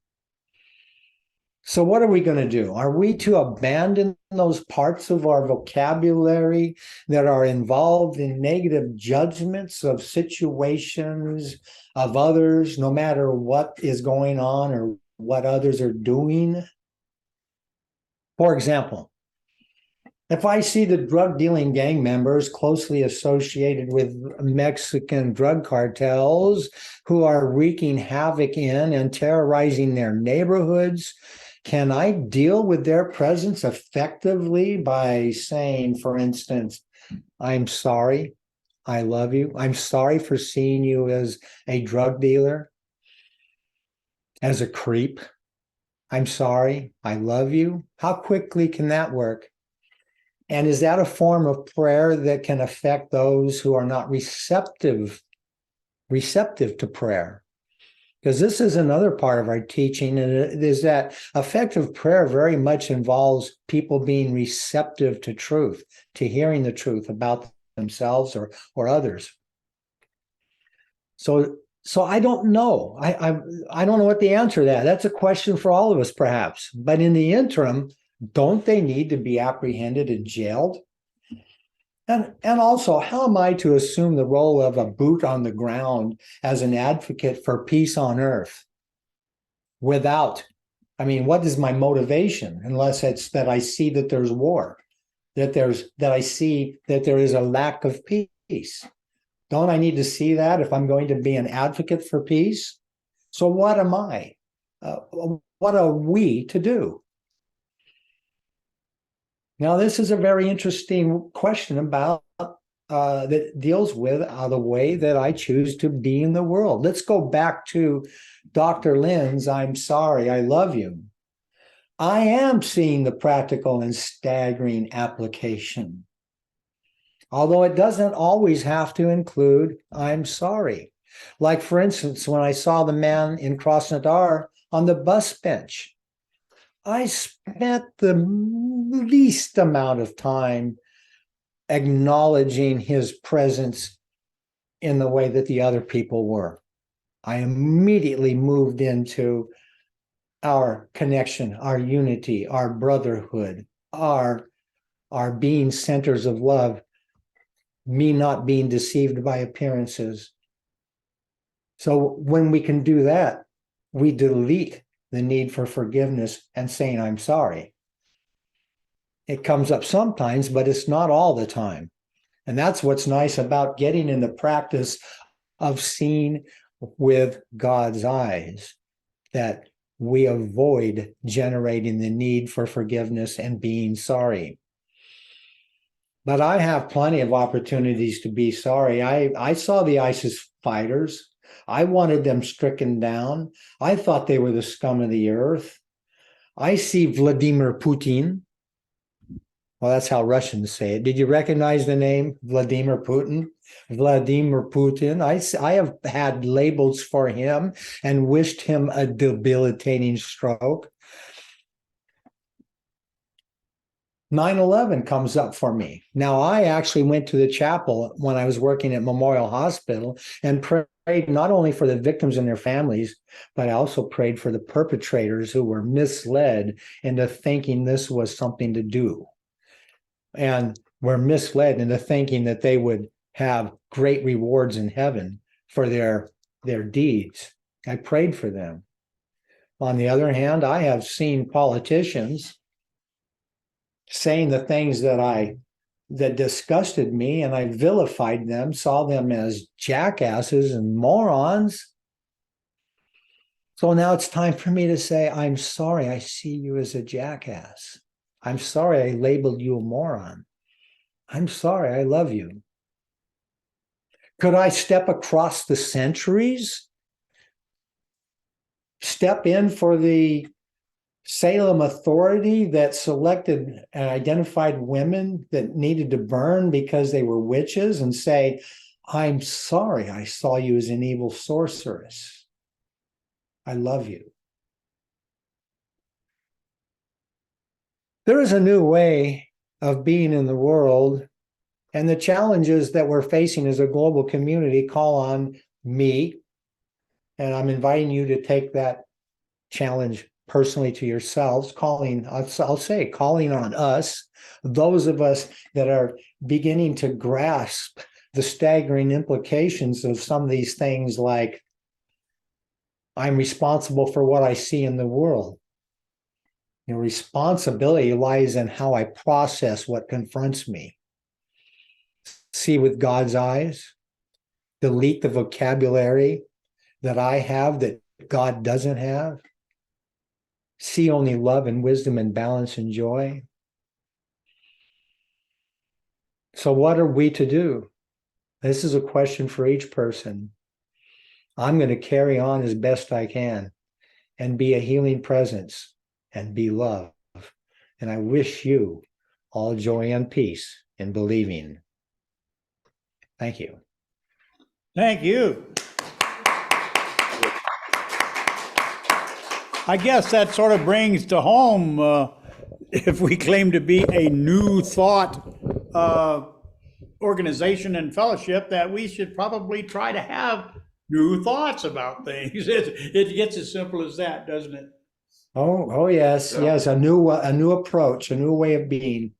So what are we going to do? Are we to abandon those parts of our vocabulary that are involved in negative judgments of situations, of others, no matter what is going on or what others are doing? For example, if I see the drug dealing gang members closely associated with Mexican drug cartels who are wreaking havoc in and terrorizing their neighborhoods, can I deal with their presence effectively by saying, for instance, I'm sorry, I love you. I'm sorry for seeing you as a drug dealer, as a creep. I'm sorry, I love you. How quickly can that work? And is that a form of prayer that can affect those who are not receptive to prayer? Because this is another part of our teaching, and it is that effective prayer very much involves people being receptive to truth, to hearing the truth about themselves or others. So I don't know. I don't know what the answer to that. That's a question for all of us, perhaps. But in the interim, don't they need to be apprehended and jailed? And also, how am I to assume the role of a boot on the ground as an advocate for peace on earth what is my motivation unless it's that I see that there's war, that I see that there is a lack of peace? Don't I need to see that if I'm going to be an advocate for peace? So what am I? What are we to do? Now, this is a very interesting question about that deals with the way that I choose to be in the world. Let's go back to Dr. Lynn's I'm sorry, I love you. I am seeing the practical and staggering application, although it doesn't always have to include I'm sorry. Like, for instance, when I saw the man in Krasnodar on the bus bench, I spent the least amount of time acknowledging his presence in the way that the other people were. I immediately moved into our connection, our unity, our brotherhood, our being centers of love, me not being deceived by appearances. So when we can do that, we delete the need for forgiveness and saying, I'm sorry. It comes up sometimes, but it's not all the time. And that's what's nice about getting in the practice of seeing with God's eyes, that we avoid generating the need for forgiveness and being sorry. But I have plenty of opportunities to be sorry. I saw the ISIS fighters. I wanted them stricken down. I thought they were the scum of the earth. I see Vladimir Putin. Well, that's how Russians say it. Did you recognize the name Vladimir Putin? Vladimir Putin. I have had labels for him and wished him a debilitating stroke. 9/11 comes up for me. Now, I actually went to the chapel when I was working at Memorial Hospital and prayed not only for the victims and their families, but I also prayed for the perpetrators who were misled into thinking this was something to do, and were misled into thinking that they would have great rewards in heaven for their deeds. I prayed for them. On the other hand, I have seen politicians saying the things that disgusted me, and I vilified them, saw them as jackasses and morons. So now it's time for me to say, I'm sorry, I see you as a jackass. I'm sorry I labeled you a moron. I'm sorry, I love you. Could I step across the centuries? Step in for the Salem authority that selected and identified women that needed to burn because they were witches and say, I'm sorry, I saw you as an evil sorceress. I love you. There is a new way of being in the world, and the challenges that we're facing as a global community call on me, and I'm inviting you to take that challenge personally to yourselves, calling on us, those of us that are beginning to grasp the staggering implications of some of these things, like I'm responsible for what I see in the world. Your responsibility lies in how I process what confronts me. See with God's eyes, delete the vocabulary that I have that God doesn't have. See only love and wisdom and balance and joy. So what are we to do? This is a question for each person. I'm going to carry on as best I can and be a healing presence and be love. And I wish you all joy and peace in believing. Thank you. Thank you. I guess that sort of brings to home, if we claim to be a new thought organization and fellowship, that we should probably try to have new thoughts about things. It gets as simple as that, doesn't it? Oh yes, Yeah. yes, a new approach, a new way of being.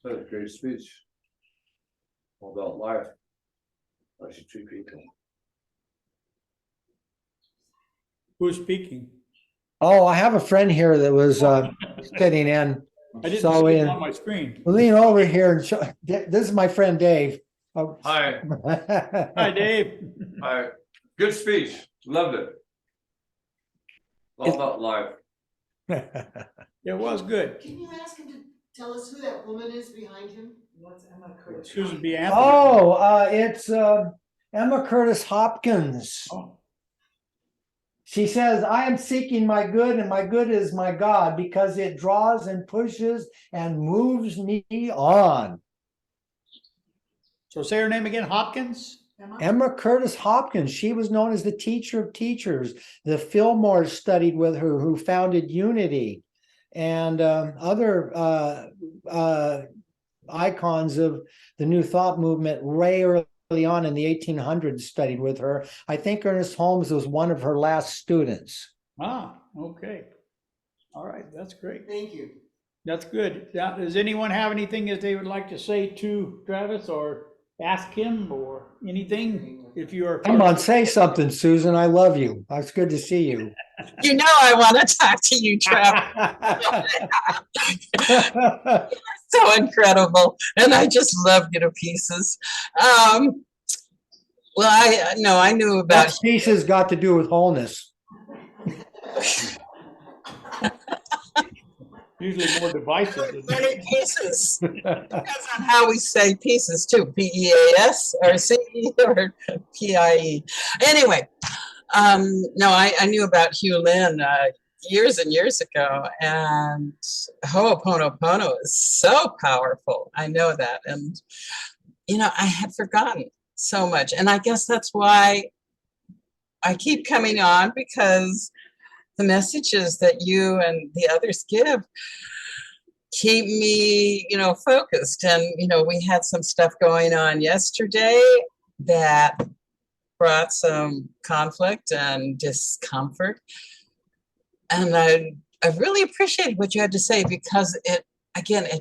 That's a great speech. All about life. I should treat people. Who's speaking? Oh, I have a friend here that was sitting in. I didn't So see it on my screen. lean over here and show, this is my friend Dave. Oh. Hi, Hi, Dave. hi. Good speech. Loved it. All about life. It was good. Can you ask him to tell us who that woman is behind him? What's Emma Curtis? Susan B. Anthony. Oh, it's Emma Curtis Hopkins. Oh, She says, I am seeking my good, and my good is my God, because it draws and pushes and moves me on. so say her name again, Hopkins? Emma Curtis Hopkins, she was known as the teacher of teachers. The Fillmores studied with her, who founded Unity, and other icons of the New Thought movement way early on in the 1800s studied with her. I think Ernest Holmes was one of her last students. Ah, okay. All right, that's great. Thank you. That's good. Now, does anyone have anything that they would like to say to Travis or ask him or anything? If you are. Come on, say something, Susan. I love you. It's good to see you. You know I want to talk to you, Travis. So incredible, and I just love you to pieces. Well, I knew about That piece has got to do with wholeness. Usually more divisive. Than many pieces. Depends on how we say pieces too. P-E-A-S or C-E or P-I-E. Anyway, no, I knew about Hugh Lin years and years ago, and Ho'oponopono is so powerful. I know that, and I had forgotten so much, and I guess that's why I keep coming on, because the messages that you and the others give keep me, focused. And, we had some stuff going on yesterday that brought some conflict and discomfort. And I really appreciated what you had to say, because it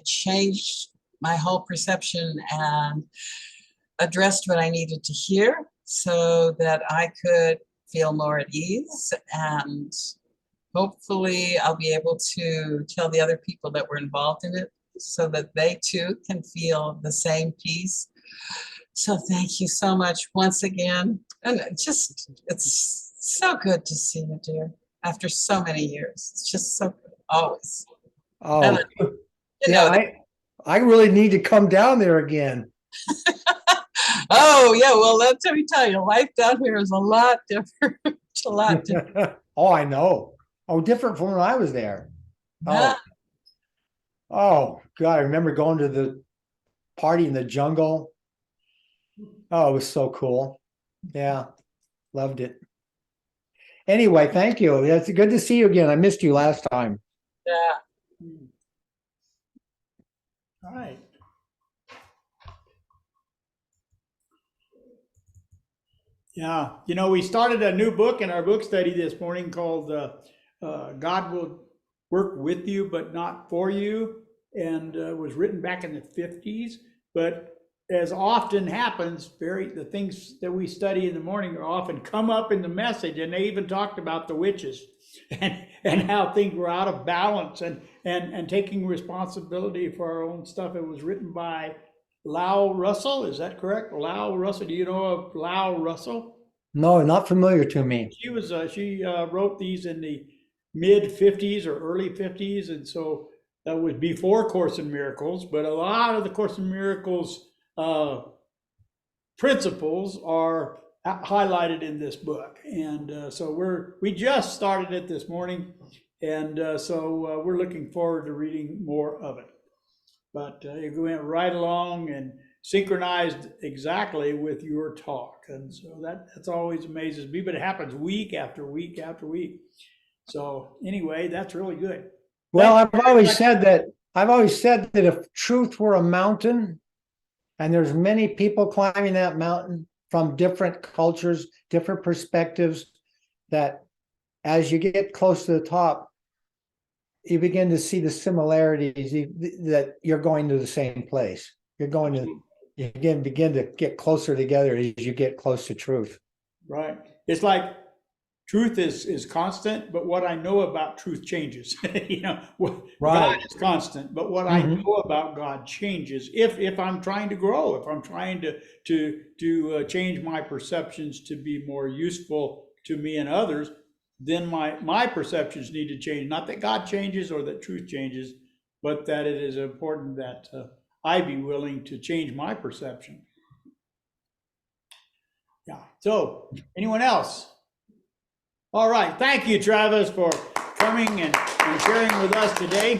changed my whole perception and addressed what I needed to hear so that I could feel more at ease. And hopefully I'll be able to tell the other people that were involved in it so that they too can feel the same peace. So thank you so much once again. And it's So good to see you, dear, after so many years. It's just so good, always. Oh, And you yeah, know that. I really need to come down there again. Oh, yeah, well, let me tell you, life down here is a lot different, a lot different. Oh, I know. Oh, different from when I was there. Yeah. Oh, God, I remember going to the party in the jungle. Oh, it was so cool. Yeah, loved it. Anyway, thank you. It's good to see you again. I missed you last time. Yeah. All right. Yeah, you know, we started a new book in our book study this morning called God Will Work With You, but Not For You, and was written back in the 50s. But as often happens, the things that we study in the morning are often come up in the message, and they even talked about the witches and how things were out of balance and taking responsibility for our own stuff. It was written by Lau Russell, is that correct? Lau Russell, do you know of Lau Russell? No, not familiar to me. She wrote these in the mid 50s or early 50s, and so that was before Course in Miracles, but a lot of the Course in Miracles principles are highlighted in this book. And so we just started it this morning, and so we're looking forward to reading more of it. But it went right along and synchronized exactly with your talk. And so that's always amazes me, but it happens week after week after week. So anyway, that's really good. Well, I've always said that if truth were a mountain and there's many people climbing that mountain from different cultures, different perspectives, that as you get close to the top, you begin to see the similarities that you're going to the same place. You begin to get closer together as you get close to truth. Right. It's like truth is constant, but what I know about truth changes. You know, Right. God is constant, but what I know about God changes. If I'm trying to grow, if I'm trying to change my perceptions to be more useful to me and others, then my perceptions need to change. Not that God changes or that truth changes, but that it is important that I be willing to change my perception. Yeah. So, anyone else? All right. Thank you, Travis, for coming and sharing with us today.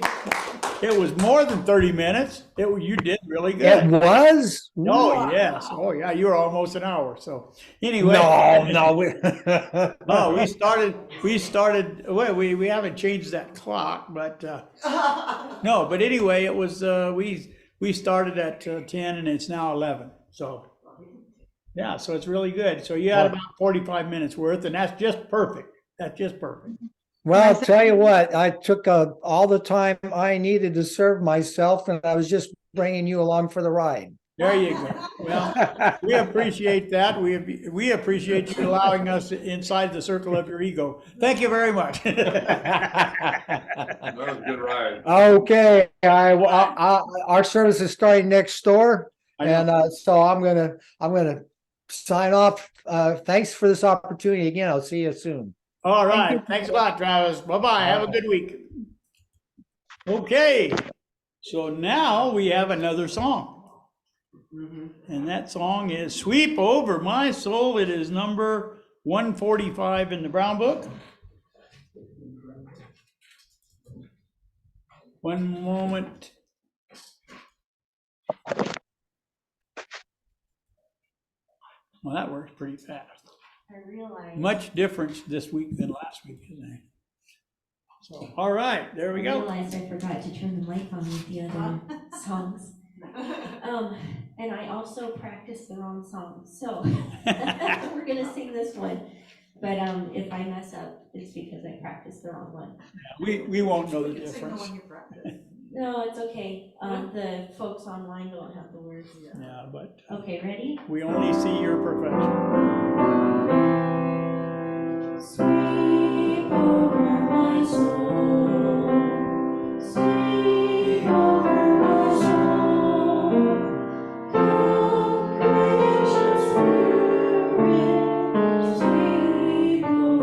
It was more than 30 minutes. You did really good. It was? Oh, yes. Oh, yeah. You were almost an hour. So anyway. No. No, we started, well, we haven't changed that clock, but, no, but anyway, it was, we started at 10 and it's now 11. So, yeah, so it's really good. So you had about 45 minutes worth, and that's just perfect. That's just perfect. Well, I'll tell you what, I took all the time I needed to serve myself, and I was just bringing you along for the ride. There you go. Well, we appreciate that. We appreciate you allowing us inside the circle of your ego. Thank you very much. That was a good ride. Okay, our service is starting next door, I know. and so I'm gonna sign off. Thanks for this opportunity again. I'll see you soon. All right. Thanks a lot, Travis. Bye-bye. Have a good week. Okay. So now we have another song. And that song is Sweep Over My Soul. It is number 145 in the Brown Book. One moment. Well, that works pretty fast. I realize. Much difference this week than last week, isn't it? So, all right, there we I go. realized I forgot to turn the mic on with the other songs. And I also practiced the wrong song, so we're gonna sing this one. But if I mess up, it's because I practiced the wrong one. We won't know the difference. No, it's okay. The folks online don't have the words. Yeah, but Okay, ready? we only see your perfection. Sweep over my soul, sweep over my soul. Come, gracious Spirit, sweep over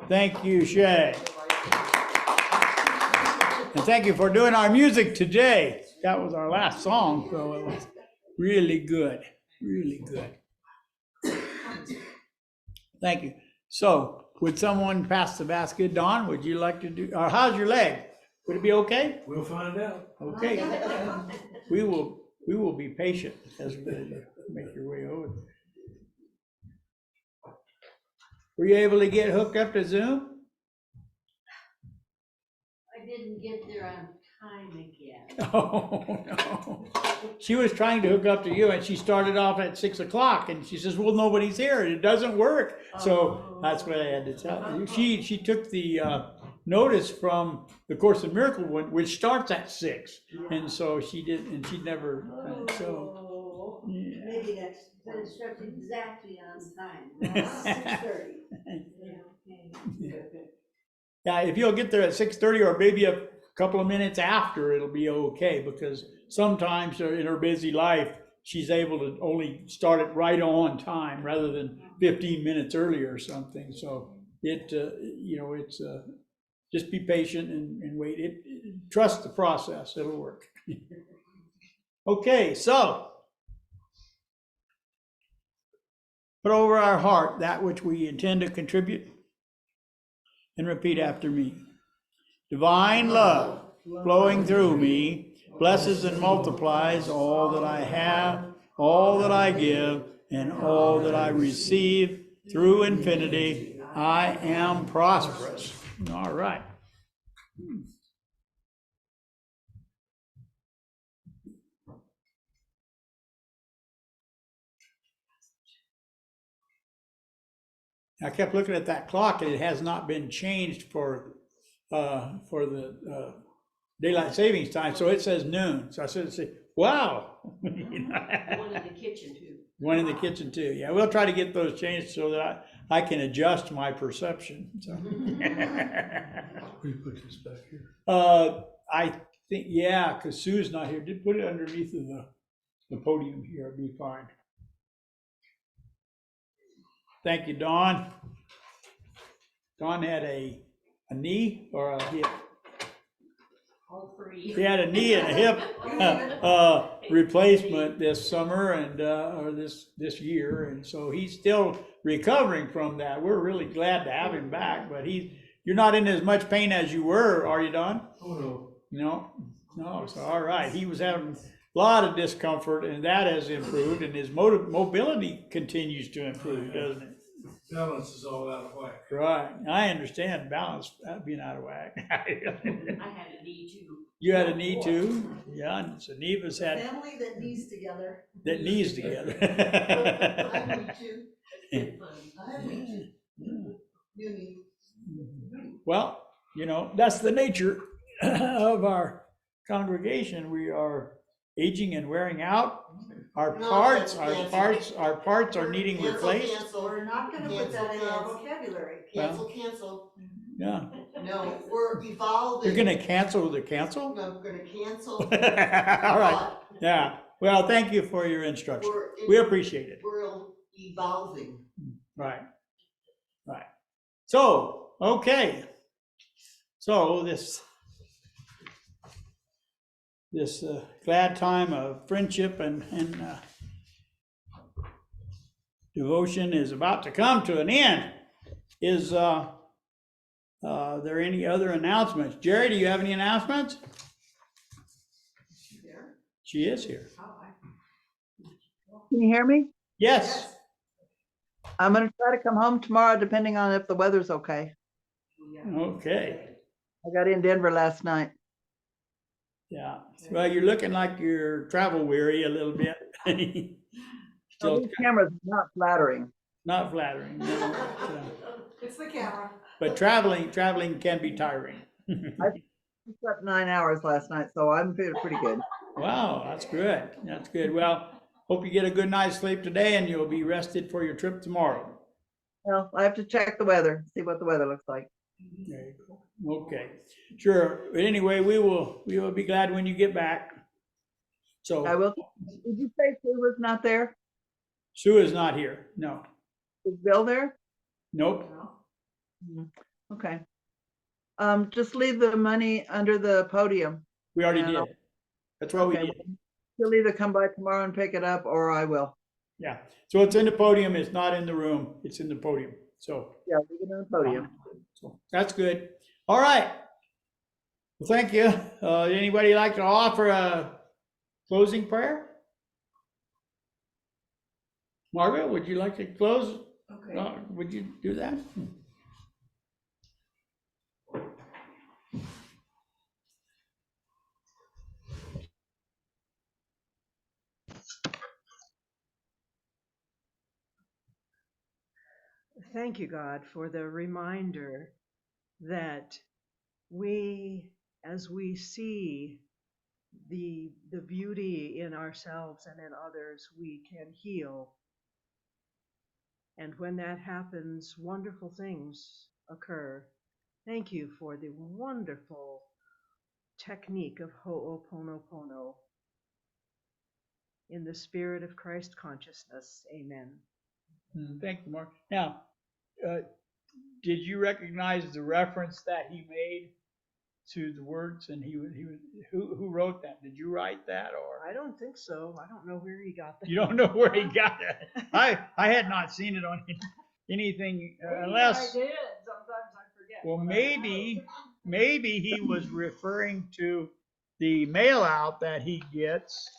Thank you, Shay. And thank you for doing our music today. That was our last song, so it was really good, really good. Thank you. So would someone pass the basket? Don, would you like to do, or how's your leg? Would it be okay? We'll find out. Okay. We will be patient as we make your way over. Were you able to get hooked up to Zoom? I didn't get there on time again. Oh, no. She was trying to hook up to you and she started off at 6 o'clock and she says, well, nobody's here. It doesn't work. So that's what I had to tell you. She took the notice from the Course in Miracle one, which starts at 6. And so she did, and she never, so. Yeah. Maybe that's, but it starts exactly on time, 6:30. Yeah, if you'll get there at 6:30 or maybe a couple of minutes after, it'll be okay, because sometimes in her busy life, she's able to only start it right on time rather than 15 minutes earlier or something. So it, it's, just be patient and wait. Trust the process, it'll work. Okay, so put over our heart that which we intend to contribute and repeat after me. Divine love flowing through me blesses and multiplies all that I have, all that I give, and all that I receive through infinity. I am prosperous. All right. I kept looking at that clock and it has not been changed for the daylight savings time, so it says noon. So I said, wow. One in the kitchen too. One in the kitchen too. Yeah, we'll try to get those changed so that I can adjust my perception. So. We put this back here. I think, yeah, because Sue's not here. Did put it underneath of the podium here. It'd be fine. Thank you, Dawn. Dawn had a knee or a hip? All three. He had a knee and a hip replacement this summer and or this year, and so he's still recovering from that. We're really glad to have him back, but you're not in as much pain as you were, are you, Don? Oh, no. No, so all right. He was having a lot of discomfort, and that has improved, and his mobility continues to improve, doesn't it? Balance is all out of whack. Right. I understand balance being out of whack. I had a knee too. You had a knee too? Yeah, and so Neva's had Family that knees together. that knees together. I have me too. It's fun. I have me too. New knee. Well, that's the nature of our congregation. We are aging and wearing out. Our No, parts that's are needing replaced. Cancel, We're not gonna put that in our vocabulary. cancel. Yeah. No, we're evolving. You're gonna cancel the cancel? No, we're gonna cancel. All right. Yeah. Well, thank you for your instruction. We appreciate it. We're evolving. Right. Right. So, okay. So this glad time of friendship and devotion is about to come to an end. Is there any other announcements? Jerry, do you have any announcements? She is here. Can you hear me? Yes. I'm gonna try to come home tomorrow, depending on if the weather's okay. Okay. I got in Denver last night. Yeah. Well, you're looking like you're travel weary a little bit. So Still these cameras are not flattering. not flattering. No, It's the camera. but traveling can be tiring. I slept 9 hours last night, so I'm feeling pretty good. Wow, that's good. That's good. Well, hope you get a good night's sleep today and you'll be rested for your trip tomorrow. Well, I have to check the weather, see what the weather looks like. There you go. Okay, sure. But anyway, we will be glad when you get back. I So will. Did you say Sue was not there? Sue is not here. No. Is Bill there? Nope. Okay. Just leave the money under the podium. We already And did. I'll- That's what we Okay, did. He'll either come by tomorrow and pick it up, or I will. Yeah. So it's in the podium. It's not in the room. It's in the podium. So. Yeah, leave it on the podium. So that's good. All right. Well, thank you. Anybody like to offer a closing prayer? Margaret, would you like to close? Okay. Would you do that? Thank you, God, for the reminder that we, as we see the beauty in ourselves and in others, we can heal. And when that happens, wonderful things occur. Thank you for the wonderful technique of Ho'oponopono. In the spirit of Christ consciousness, amen. Thank you, Mark. Now, did you recognize the reference that he made to the words? And who wrote that? Did you write that, or I don't think so. I don't know where he got that. you don't know where he got it? I had not seen it on anything unless. I did. Sometimes I forget. Well, maybe he was referring to the mail out that he gets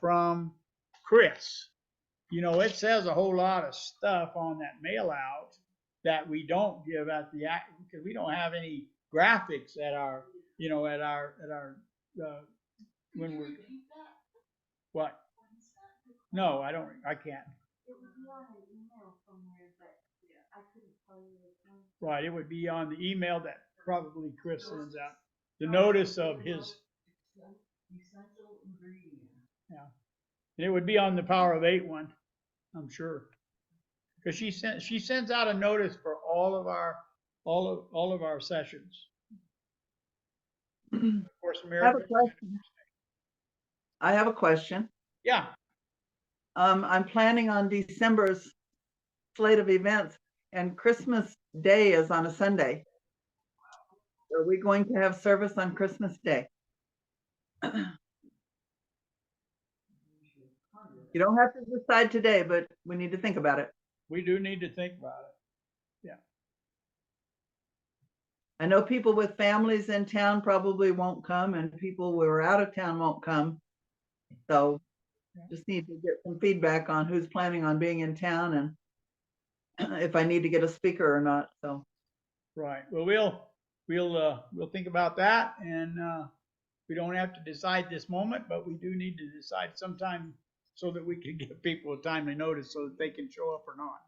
from Chris. You know, it says a whole lot of stuff on that mail out that we don't give at the act because we don't have any graphics at our, when we're what? No, I don't. I can't. It would be on an email somewhere, but I couldn't tell you which one. Right, it would be on the email that probably Chris sends out. The notice of his. Yeah, and it would be on the Power of 8 one, I'm sure, because she sends out a notice for all of our sessions. Of course, I have a America. question. I have a question. Yeah. I'm planning on December's slate of events, and Christmas Day is on a Sunday. Are we going to have service on Christmas Day? You don't have to decide today, but we need to think about it. We do need to think about it. Yeah. I know people with families in town probably won't come, and people who are out of town won't come. So just need to get some feedback on who's planning on being in town and if I need to get a speaker or not. So Right. Well, we'll think about that, and we don't have to decide this moment, but we do need to decide sometime so that we can give people a timely notice so that they can show up or not.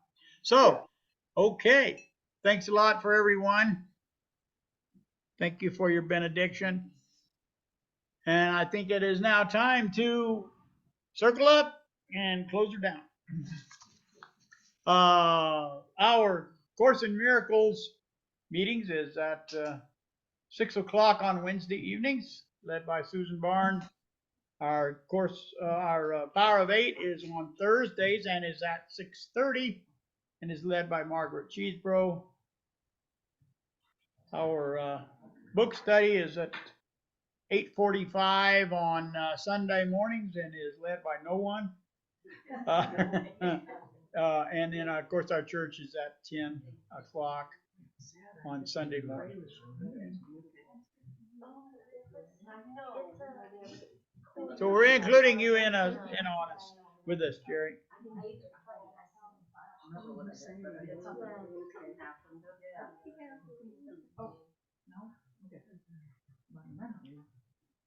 So, okay. Thanks a lot for everyone. Thank you for your benediction. And I think it is now time to circle up and close her down. Our Course in Miracles meetings is at 6 o'clock on Wednesday evenings, led by Susan Barnes. Our Power of 8 is on Thursdays and is at 6:30 and is led by Margaret Cheesebro. Our book study is at 8:45 on Sunday mornings and is led by no one. And then, of course, our church is at 10 o'clock on Sunday mornings. So we're including you in on us with us, Jerry.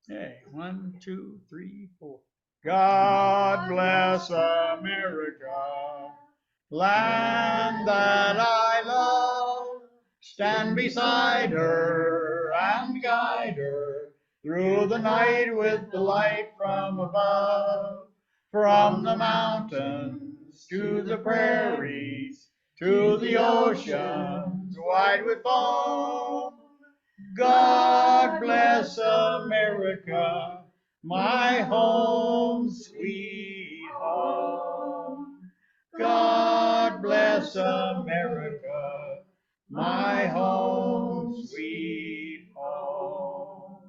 Okay, 1, 2, 3, 4. God bless America, land that I love. Stand beside her and guide her through the night with the light from above. From the mountains to the prairies, to the oceans wide with foam. God bless America, my home, sweet home. God bless America, my home, sweet home.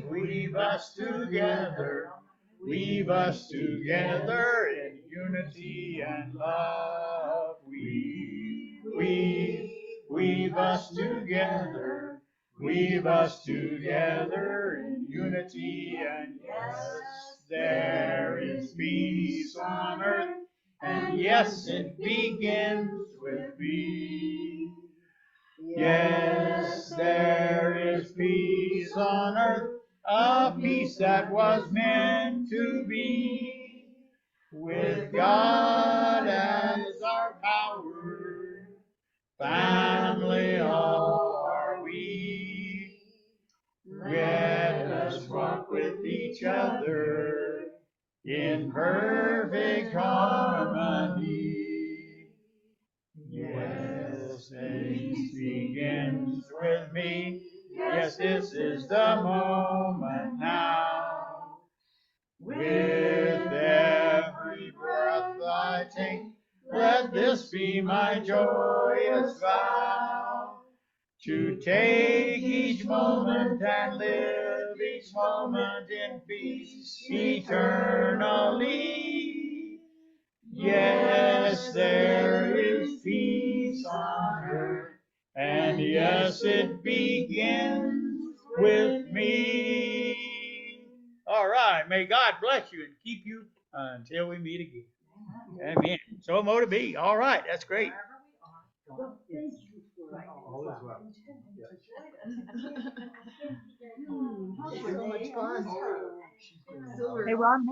Weave us together, weave us together in unity and love. Weave us together, weave us together in unity and yes, there is peace on earth, and yes, it begins with me. Yes, there is peace on earth, a peace that was meant to be. With God as our power, family all are we. Let us walk with each other in perfect harmony. Yes, peace begins with me. Yes, this is the moment now. With every breath I take, let this be my joyous vow. To take each moment and live each moment in peace eternally. Yes, there is peace on earth, and yes, it begins with me. All right, may God bless you and keep you until we meet again. Amen. So mote it be. All right, that's great. All is well. So much fun. Hey, Ron,